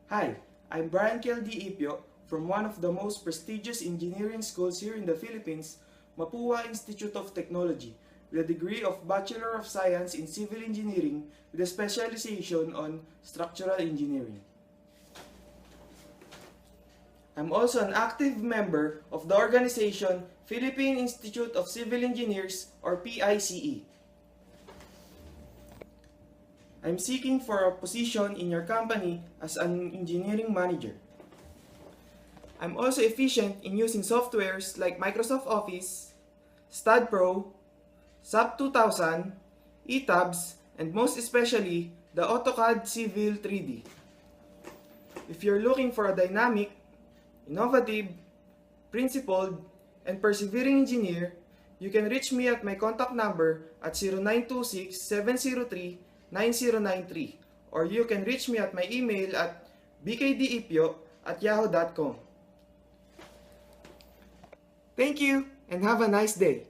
Hi, I'm Brian Keldi Ipio from one of the most prestigious engineering schools here in the Philippines, Mapua Institute of Technology, with a degree of Bachelor of Science in Civil Engineering with a specialization on Structural Engineering. I'm also an active member of the organization Philippine Institute of Civil Engineers or PICE. I'm seeking for a position in your company as an engineering manager. I'm also efficient in using softwares like Microsoft Office, STAAD.Pro, SAP 2000, ETABS, and most especially the AutoCAD Civil 3D. If you're looking for a dynamic, innovative, principled, and persevering engineer, you can reach me at my contact number at 0926-703-9093, or you can reach me at my email at bkdipio@yahoo.com. Thank you and have a nice day.